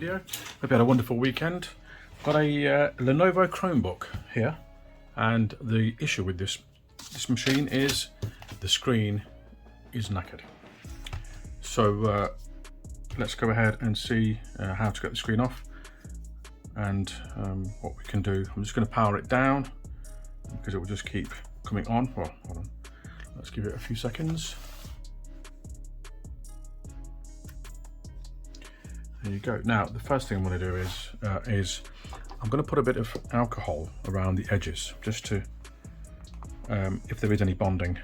video. Hope you had a wonderful weekend. Got a Lenovo Chromebook here, and the issue with this machine is the screen is knackered. So let's go ahead and see how to get the screen off and what we can do. I'm just going to power it down because it will just keep coming on. Well, hold on. Let's give it a few seconds. There you go. Now, the first thing I'm going to do is I'm going to put a bit of alcohol around the edges, just to, if there is any bonding.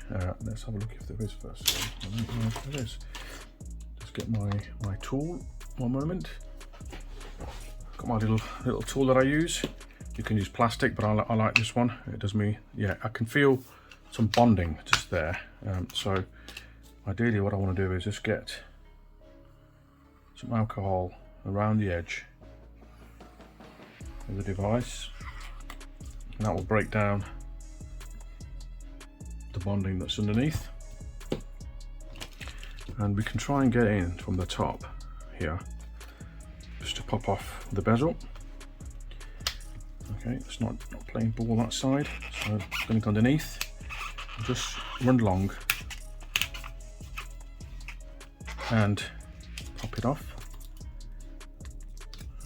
Let's have a look if there is first. I don't know if there is. Just get my tool. One moment. Got my little tool that I use. You can use plastic, but I like this one. It does me. Yeah, I can feel some bonding just there. So ideally, what I want to do is just get some alcohol around the edge of the device, and that will break down the bonding that's underneath, and we can try and get in from the top here just to pop off the bezel. Okay, it's not playing ball that side, so I'm going to go underneath and just run along and pop it off.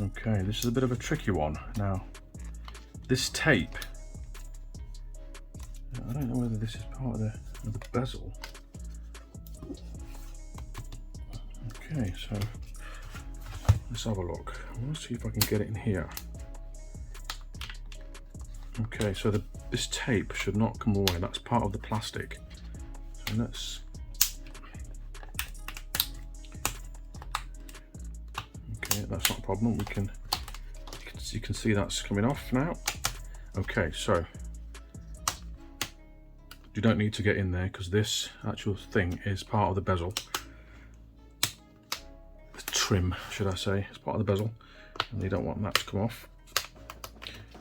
Okay, this is a bit of a tricky one. Now, this tape, I don't know whether this is part of the bezel. Okay, so let's have a look. I want to see if I can get it in here. Okay, so this tape should not come away. That's part of the plastic. So let's. Okay, that's not a problem. You can see that's coming off now. Okay, so you don't need to get in there because this actual thing is part of the bezel. The trim, should I say, it's part of the bezel, and you don't want that to come off.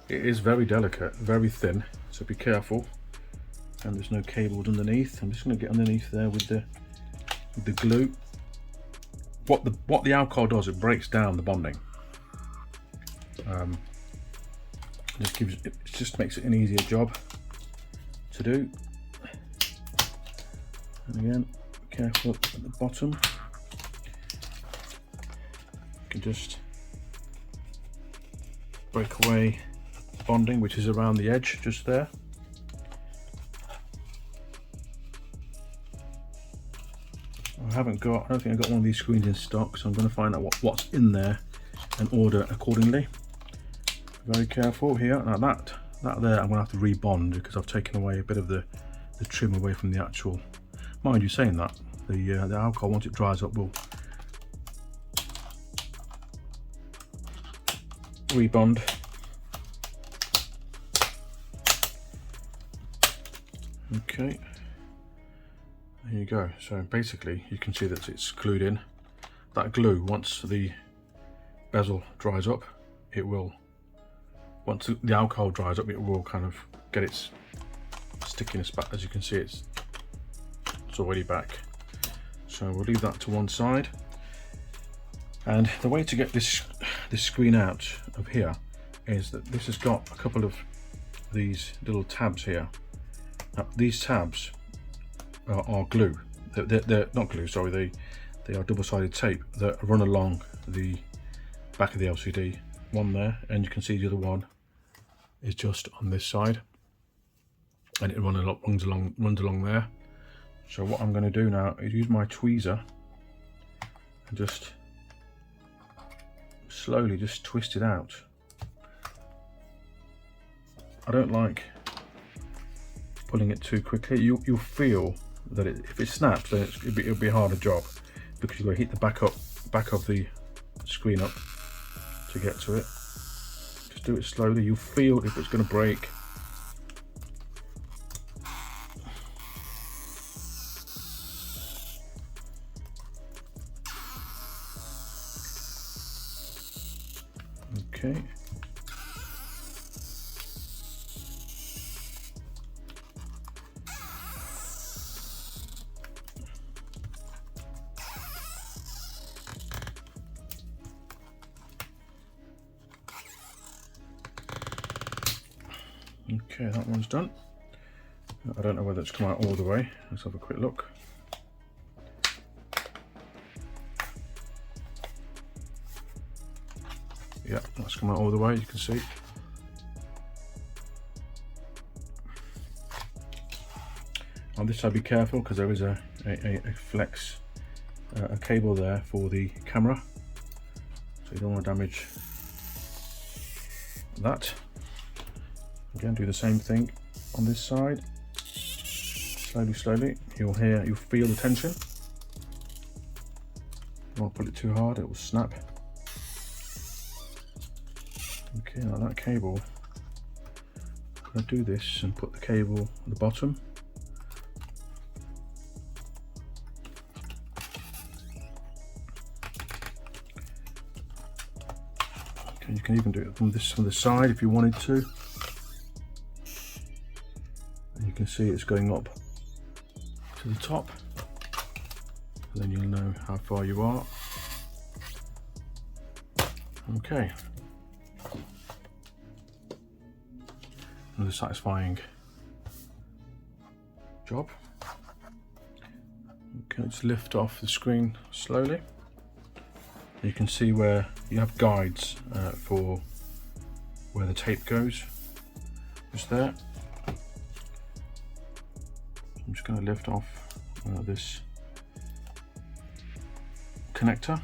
It is very delicate, very thin, so be careful. And there's no cables underneath. I'm just going to get underneath there with the glue. What the alcohol does, it breaks down the bonding. It just makes it an easier job to do. And again, be careful at the bottom. You can just break away bonding, which is around the edge, just there. I don't think I've got one of these screens in stock, so I'm going to find out what's in there and order accordingly. Very careful here. Now that there, I'm going to have to rebond because I've taken away a bit of the trim away from the actual. Mind you, saying that, the alcohol, once it dries up, will rebond. Okay. There you go. So basically you can see that it's glued in. That glue, once the bezel dries up, it will, once the alcohol dries up, it will kind of get its stickiness back. As you can see, it's already back. So we'll leave that to one side. And the way to get this screen out of here is that this has got a couple of these little tabs here. Now, these tabs are glue. They're not glue, sorry, they are double-sided tape that run along the back of the LCD. One there, and you can see the other one is just on this side, and it runs along there. So what I'm going to do now is use my tweezer and just slowly just twist it out. I don't like pulling it too quickly. You'll feel that if it snaps, then it'll be a harder job because you've got to hit the back of the screen up to get to it. Just do it slowly. You'll feel if it's going to break. Okay. Okay, that one's done. I don't know whether it's come out all the way. Let's have a quick look. Yeah, that's come out all the way, you can see. On this side, be careful because there is a flex a cable there for the camera, so you don't want to damage that. Again, do the same thing on this side. Slowly, you'll feel the tension. You don't want to pull it too hard, it will snap. Okay, now that cable, I'm going to do this and put the cable at the bottom. Okay, you can even do it from the side if you wanted to. And you can see it's going up to the top, and then you'll know how far you are. Okay. Another satisfying job. Okay, let's lift off the screen slowly. You can see where you have guides for where the tape goes, just there. I'm just going to lift off this connector,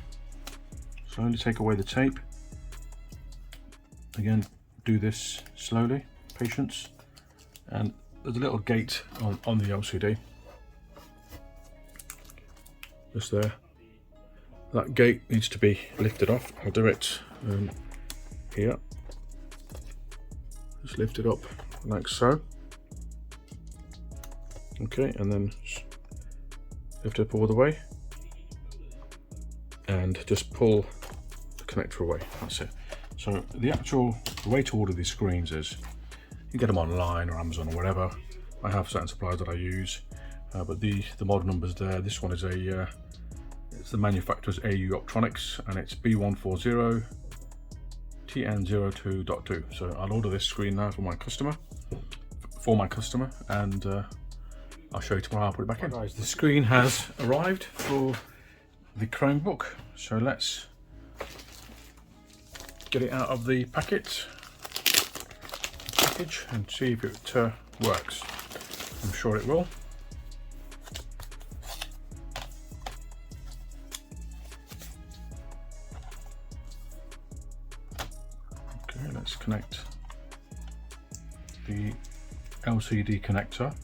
slowly take away the tape. Again, do this slowly, patience. And there's a little gate on the LCD, just there. That gate needs to be lifted off. I'll do it here. Just lift it up like so. Okay, and then lift it up all the way. And just pull the connector away, that's it. So the way to order these screens is, you get them online or Amazon or whatever. I have certain suppliers that I use, but the model number's there. This one is it's the manufacturer's AU Optronics, and it's B140 TN02.2. So I'll order this screen now for my customer, and I'll show you tomorrow. I'll put it back in. Guys, the screen has arrived for the Chromebook, so let's get it out of the package and see if it works. I'm sure it will. Okay, let's connect the LCD connector.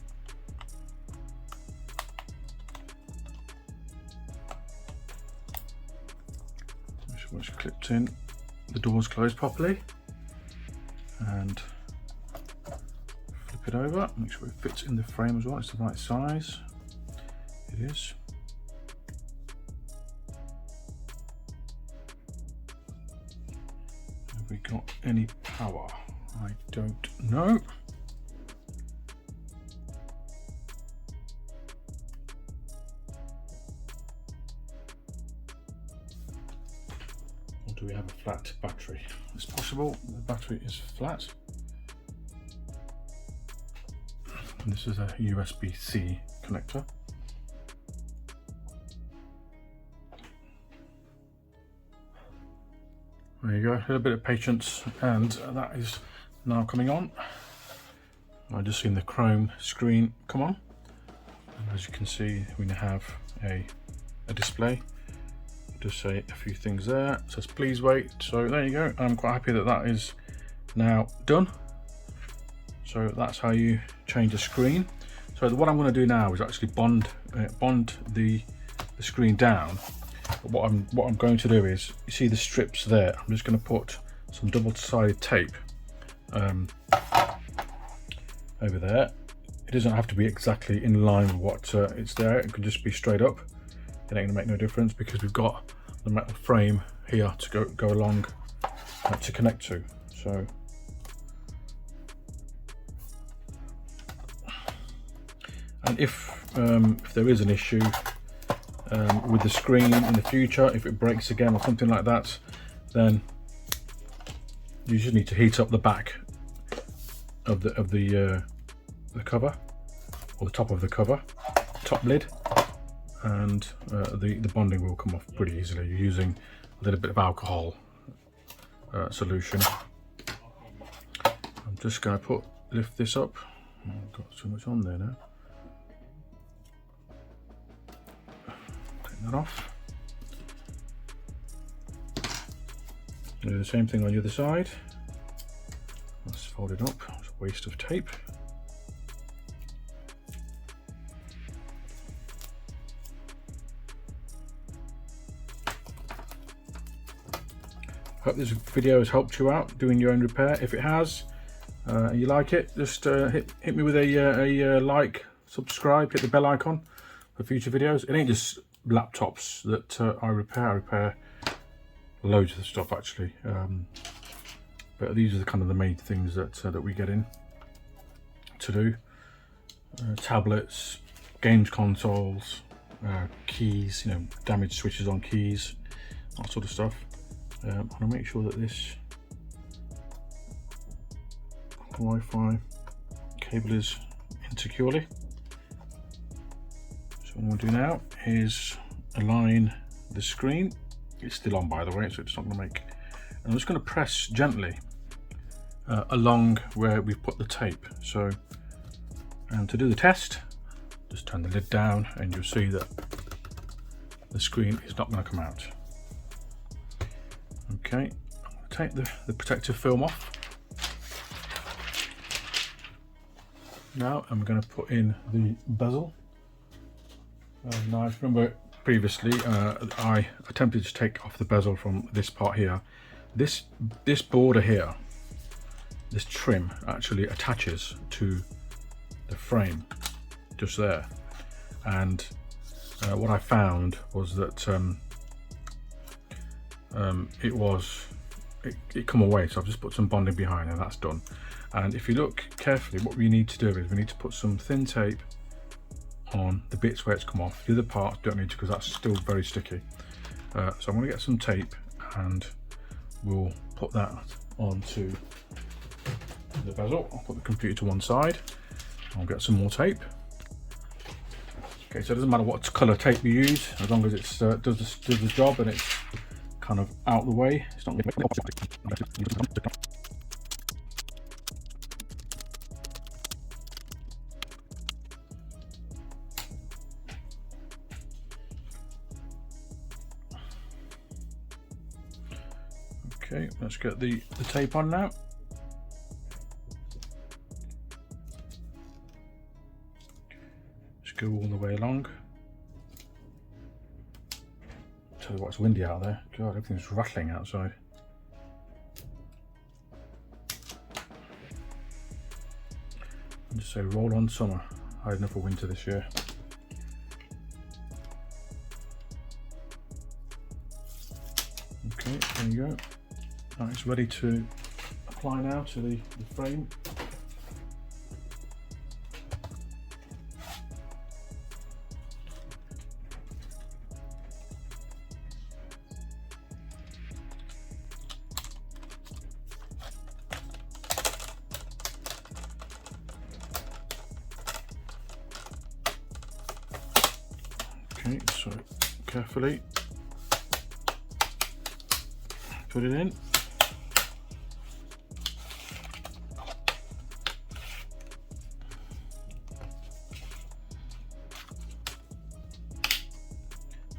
Make sure it's clipped in, the door's closed properly, and flip it over, make sure it fits in the frame as well, it's the right size. It is. Have we got any power? I don't know. Or do we have a flat battery? It's possible the battery is flat. And this is a USB-C connector. There you go, a little bit of patience, and that is now coming on. I've just seen the Chrome screen come on. And as you can see, we now have a display. Just say a few things there. It says please wait. So there you go. I'm quite happy that that is now done. So that's how you change the screen. So what I'm going to do now is actually bond the screen down. But what I'm going to do is, you see the strips there, I'm just going to put some double-sided tape over there. It doesn't have to be exactly in line with what it's there. It could just be straight up. It ain't going to make no difference because we've got the metal frame here to go along to connect to. So and if there is an issue with the screen in the future, if it breaks again or something like that, then you just need to heat up the back of the cover, or the top of the cover, top lid, and the bonding will come off pretty easily using a little bit of alcohol solution. I'm just going to lift this up. I've got so much on there now. Take that off. Do the same thing on the other side. Let's fold it up. It's a waste of tape. Hope this video has helped you out doing your own repair. If it has, and you like it, just hit me with a like, subscribe, hit the bell icon for future videos. It ain't just laptops that I repair. I repair loads of the stuff actually, but these are the main things that we get in to do. Tablets, games consoles, keys, damaged switches on keys, that sort of stuff. I want to make sure that this Wi-Fi cable is in securely. So what I'm going to do now is align the screen. It's still on, by the way, so it's not going to make. And I'm just going to press gently along where we've put the tape. So, and to do the test, just turn the lid down, and you'll see that the screen is not going to come out. Okay, I'm going to take the protective film off. Now I'm going to put in the bezel. Now, if you remember previously, I attempted to take off the bezel from this part here. This border here, this trim actually attaches to the frame just there. And what I found was that it come away, so I've just put some bonding behind and that's done. And if you look carefully, what we need to do is we need to put some thin tape on the bits where it's come off. The other parts don't need to, because that's still very sticky. So I'm going to get some tape and we'll put that onto the bezel. I'll put the computer to one side. I'll get some more tape. Okay, so it doesn't matter what colour tape you use, as long as it does the job and it's kind of out the way. It's not going to. Okay, let's get the tape on now. Just go all the way along. Tell you what, it's windy out there. God, everything's rattling outside. And just say roll on summer. I had enough for winter this year. Okay, there you go. Now it's ready to apply now to the frame. Okay, so carefully put it in.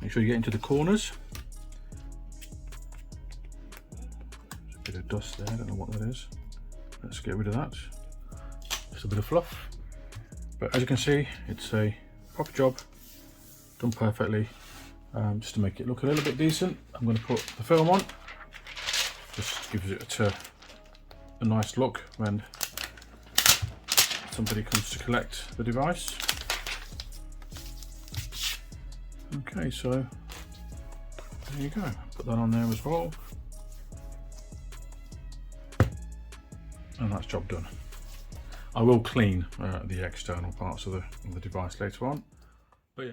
Make sure you get into the corners. There's a bit of dust there, I don't know what that is. Let's get rid of that. Just a bit of fluff. But as you can see, it's a proper job, done perfectly. Just to make it look a little bit decent, I'm going to put the film on. Just gives it a nice look when somebody comes to collect the device. Okay, so there you go. Put that on there as well, and that's job done. I will clean the external parts of the device later on, but yeah.